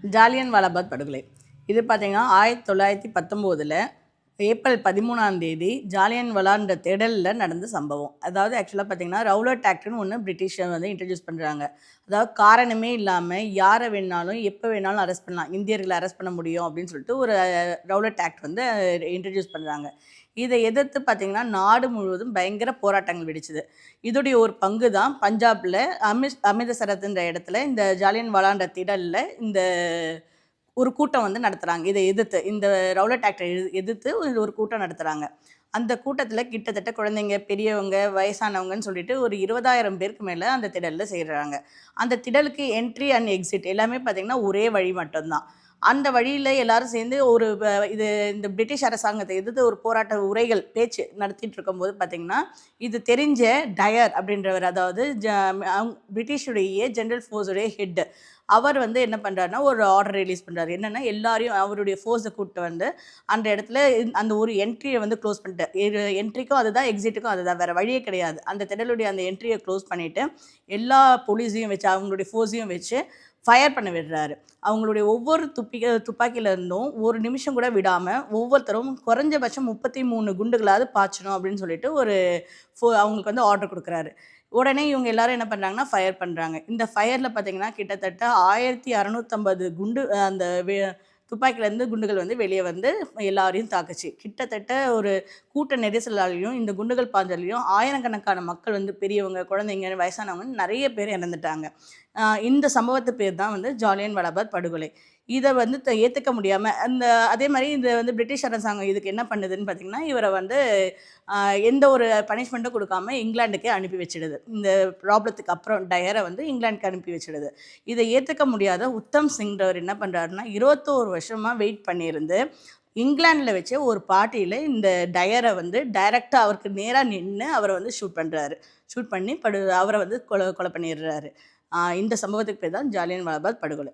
ஜாலியன் வாலாபாக் படுகொலை. இது பார்த்தீங்கன்னா 1919 ஏப்ரல் 13 ஜாலியன் வாலான்ற திடலில் நடந்த சம்பவம். அதாவது ஆக்சுவலாக பார்த்தீங்கன்னா ரவுலட் ஆக்ட்னு ஒன்று பிரிட்டிஷர் வந்து இன்ட்ரடியூஸ் பண்ணுறாங்க. அதாவது காரணமே இல்லாமல் யாரை வேணாலும் எப்போ வேணாலும் அரெஸ்ட் பண்ணலாம், இந்தியர்களை அரெஸ்ட் பண்ண முடியும் அப்படின்னு சொல்லிட்டு ஒரு ரவுலட் ஆக்ட் வந்து இன்ட்ரடியூஸ் பண்ணுறாங்க. இதை எதிர்த்து பார்த்தீங்கன்னா நாடு முழுவதும் பயங்கர போராட்டங்கள் வெடிச்சுது. இதோடைய ஒரு பங்கு தான் பஞ்சாபில் அமிர்தசரத்துன்ற இடத்துல இந்த ஜாலியன் வாலான்ற திடலில் இந்த ஒரு கூட்டம் வந்து நடத்துகிறாங்க. இதை எதிர்த்து, இந்த ரவுலட் ஆக்டை எதிர்த்து ஒரு கூட்டம் நடத்துகிறாங்க. அந்த கூட்டத்தில் கிட்டத்தட்ட குழந்தைங்க, பெரியவங்க, வயசானவங்கன்னு சொல்லிட்டு ஒரு 20,000 பேருக்கு மேலே அந்த திடலில் சேர்கிறாங்க. அந்த திடலுக்கு என்ட்ரி அண்ட் எக்ஸிட் எல்லாமே பார்த்திங்கன்னா ஒரே வழி மட்டும்தான். அந்த வழியில் எல்லாரும் சேர்ந்து ஒரு இது இந்த பிரிட்டிஷ் அரசாங்கத்தை எதிர்த்து ஒரு போராட்ட உரைகள் பேச்சு நடத்திட்டு இருக்கும்போது பார்த்திங்கன்னா இது தெரிஞ்ச டயர் அப்படின்றவர், அதாவது பிரிட்டிஷுடைய ஜென்ரல் ஃபோர்ஸுடைய ஹெட்டு, அவர் வந்து என்ன பண்ணுறாருனா ஒரு ஆர்டர் ரிலீஸ் பண்ணுறாரு. என்னென்னா எல்லாரையும் அவருடைய ஃபோர்ஸை கூப்பிட்டு வந்து அந்த இடத்துல அந்த ஒரு என்ட்ரியை வந்து க்ளோஸ் பண்ணிட்டு, என்ட்ரிக்கும் அதுதான் எக்ஸிட்டுக்கும் அதுதான், வேறு வழியே கிடையாது. அந்த திடலுடைய அந்த என்ட்ரியை க்ளோஸ் பண்ணிவிட்டு எல்லா போலீஸையும் வச்சு அவங்களுடைய ஃபோர்ஸையும் வச்சு ஃபயர் பண்ண விடுறாரு. அவங்களுடைய ஒவ்வொரு துப்பாக்கியிலேருந்தும் ஒரு நிமிஷம் கூட விடாமல் ஒவ்வொருத்தரும் குறைஞ்சபட்சம் 33 குண்டுகளாவது பாய்ச்சணும் அப்படின்னு சொல்லிட்டு அவங்களுக்கு வந்து ஆர்டர் கொடுக்குறாரு. உடனே இவங்க எல்லாரும் என்ன பண்ணுறாங்கன்னா ஃபயர் பண்ணுறாங்க. இந்த ஃபயரில் பார்த்தீங்கன்னா கிட்டத்தட்ட 1650 குண்டு அந்த துப்பாக்கியிலேருந்து குண்டுகள் வந்து வெளியே வந்து எல்லாரையும் தாக்குச்சு. கிட்டத்தட்ட ஒரு கூட்ட நெரிசலாலையும் இந்த குண்டுகள் பாய்ஞ்சலையும் ஆயிரக்கணக்கான மக்கள் வந்து பெரியவங்க, குழந்தைங்க, வயசானவங்க நிறைய பேர் இறந்துட்டாங்க. இந்த சம்பவத்து பேர் தான் வந்து ஜாலியன் வாலாபாக் படுகொலை. இதை வந்து ஏற்றுக்க முடியாமல் அதே மாதிரி இந்த வந்து பிரிட்டிஷ் அரசாங்கம் இதுக்கு என்ன பண்ணுதுன்னு பார்த்திங்கன்னா, இவரை வந்து எந்த ஒரு பனிஷ்மெண்ட்டும் கொடுக்காம இங்கிலாந்துக்கே அனுப்பி வச்சிடுது. இந்த ப்ராப்ளத்துக்கு அப்புறம் டயரை வந்து இங்கிலாந்துக்கு அனுப்பி வச்சிடுது. இதை ஏற்றுக்க முடியாத உத்தம் சிங்ன்றவர் என்ன பண்ணுறாருன்னா 21 வருஷமாக வெயிட் பண்ணியிருந்து இங்கிலாண்டில் வச்சு ஒரு பார்ட்டியில் இந்த டயரை வந்து டைரெக்டாக அவருக்கு நேராக நின்று அவரை வந்து ஷூட் பண்ணுறாரு. ஷூட் பண்ணி அவரை வந்து கொலை பண்ணிடுறாரு. இந்த சம்பவத்துக்கு பேர் தான் ஜாலியன் வாலாபாக் படுகொலை.